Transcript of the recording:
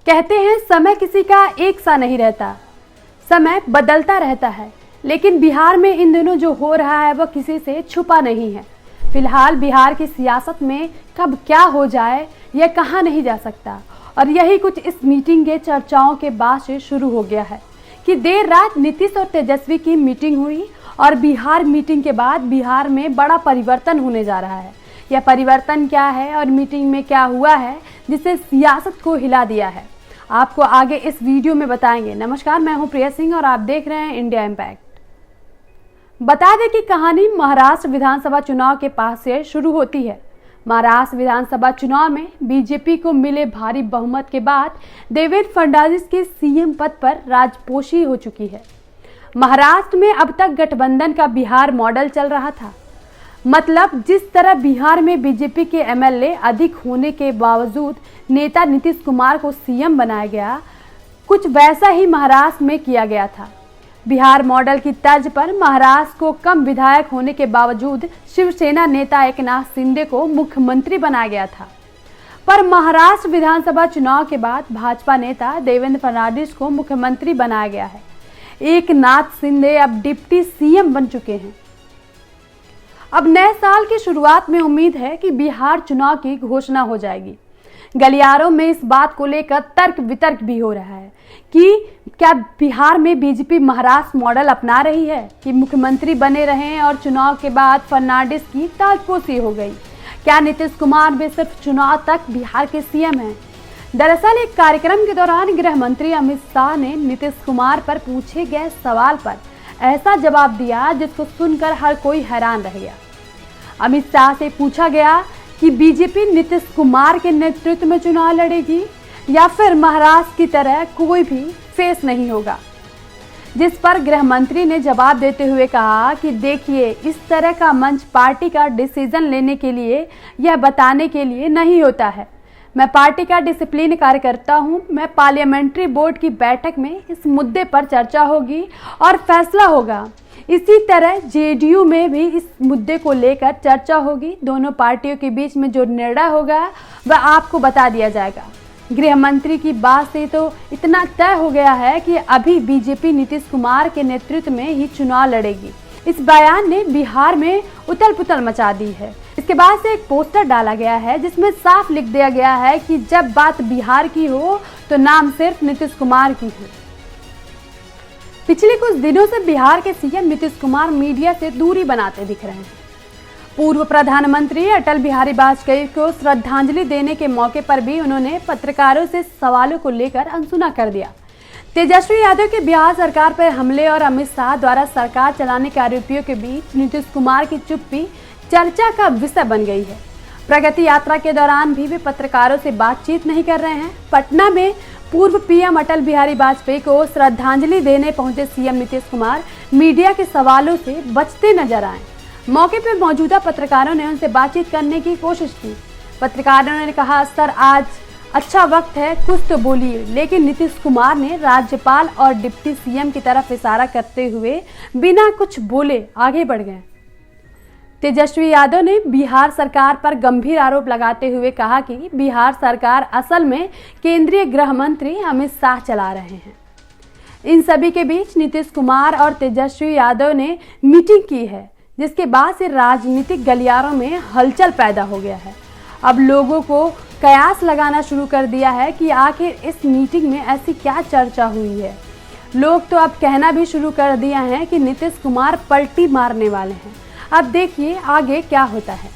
कहते हैं समय किसी का एक सा नहीं रहता, समय बदलता रहता है। लेकिन बिहार में इन दिनों जो हो रहा है वह किसी से छुपा नहीं है। फिलहाल बिहार की सियासत में कब क्या हो जाए यह कहा नहीं जा सकता, और यही कुछ इस मीटिंग के चर्चाओं के बाद से शुरू हो गया है कि देर रात नीतीश और तेजस्वी की मीटिंग हुई और बिहार मीटिंग के बाद बिहार में बड़ा परिवर्तन होने जा रहा है। यह परिवर्तन क्या है और मीटिंग में क्या हुआ है जिससे सियासत को हिला दिया है, आपको आगे इस वीडियो में बताएंगे। नमस्कार, मैं हूं प्रिया सिंह और आप देख रहे हैं इंडिया इम्पैक्ट। बता दें कि कहानी महाराष्ट्र विधानसभा चुनाव के पास से शुरू होती है। महाराष्ट्र विधानसभा चुनाव में बीजेपी को मिले भारी बहुमत के बाद देवेंद्र फडणवीस के सीएम पद पर राजपोशी हो चुकी है। महाराष्ट्र में अब तक गठबंधन का बिहार मॉडल चल रहा था, मतलब जिस तरह बिहार में बीजेपी के एमएलए अधिक होने के बावजूद नेता नीतीश कुमार को सीएम बनाया गया, कुछ वैसा ही महाराष्ट्र में किया गया था। बिहार मॉडल की तर्ज पर महाराष्ट्र को कम विधायक होने के बावजूद शिवसेना नेता एकनाथ शिंदे को मुख्यमंत्री बनाया गया था। पर महाराष्ट्र विधानसभा चुनाव के बाद भाजपा नेता देवेंद्र फडणवीस को मुख्यमंत्री बनाया गया है। एकनाथ शिंदे अब डिप्टी सीएम बन चुके हैं। अब नए साल की शुरुआत में उम्मीद है कि बिहार चुनाव की घोषणा हो जाएगी। गलियारों में इस बात को लेकर तर्क वितर्क भी हो रहा है कि क्या बिहार में बीजेपी महाराष्ट्र मॉडल अपना रही है कि मुख्यमंत्री बने रहें और चुनाव के बाद फडणवीस की ताजपोशी हो गई। क्या नीतीश कुमार भी सिर्फ चुनाव तक बिहार के सीएम हैं? दरअसल एक कार्यक्रम के दौरान गृह मंत्री अमित शाह ने नीतीश कुमार पर पूछे गए सवाल पर ऐसा जवाब दिया जिसको सुनकर हर कोई हैरान रह गया। अमित शाह से पूछा गया कि बीजेपी नीतीश कुमार के नेतृत्व में चुनाव लड़ेगी या फिर महाराष्ट्र की तरह कोई भी फेस नहीं होगा, जिस पर गृह मंत्री ने जवाब देते हुए कहा कि देखिए, इस तरह का मंच पार्टी का डिसीजन लेने के लिए या बताने के लिए नहीं होता है। मैं पार्टी का डिसिप्लिन कार्यकर्ता हूं। मैं पार्लियामेंट्री बोर्ड की बैठक में इस मुद्दे पर चर्चा होगी और फैसला होगा। इसी तरह जेडीयू में भी इस मुद्दे को लेकर चर्चा होगी। दोनों पार्टियों के बीच में जो निर्णय होगा वह आपको बता दिया जाएगा। गृह मंत्री की बात से तो इतना तय हो गया है कि अभी बीजेपी नीतीश कुमार के नेतृत्व में ही चुनाव लड़ेगी। इस बयान ने बिहार में उथल पुथल मचा दी है। इसके बाद से एक पोस्टर डाला गया है जिसमें साफ लिख दिया गया है कि जब बात बिहार की हो तो नाम सिर्फ नीतीश कुमार की हो। पिछले कुछ दिनों से बिहार के सीएम नीतीश कुमार मीडिया से दूरी बनाते दिख रहे हैं। पूर्व प्रधानमंत्री अटल बिहारी वाजपेयी को श्रद्धांजलि देने के मौके पर भी उन्होंने पत्रकारों से सवालों को लेकर अनसुना कर दिया। तेजस्वी यादव के बिहार सरकार पर हमले और अमित शाह द्वारा सरकार चलाने के आरोपियों के बीच नीतीश कुमार की चुप्पी चर्चा का विषय बन गई है। प्रगति यात्रा के दौरान भी वे पत्रकारों से बातचीत नहीं कर रहे हैं। पटना में पूर्व पीएम अटल बिहारी वाजपेयी को श्रद्धांजलि देने पहुंचे सीएम नीतीश कुमार मीडिया के सवालों से बचते नजर आए। मौके पर मौजूदा पत्रकारों ने उनसे बातचीत करने की कोशिश की। पत्रकारों ने कहा, सर आज अच्छा वक्त है, कुछ तो बोलिए। लेकिन नीतीश कुमार ने राज्यपाल और डिप्टी सीएम की तरफ इशारा करते हुए बिना कुछ बोले आगे बढ़ गए। तेजस्वी यादव ने बिहार सरकार पर गंभीर आरोप लगाते हुए कहा कि बिहार सरकार असल में केंद्रीय गृह मंत्री अमित शाह चला रहे हैं। इन सभी के बीच नीतीश कुमार और तेजस्वी यादव ने मीटिंग की है, जिसके बाद से राजनीतिक गलियारों में हलचल पैदा हो गया है। अब लोगों को कयास लगाना शुरू कर दिया है कि आखिर इस मीटिंग में ऐसी क्या चर्चा हुई है। लोग तो अब कहना भी शुरू कर दिया है कि नीतीश कुमार पलटी मारने वाले हैं। अब देखिए आगे क्या होता है।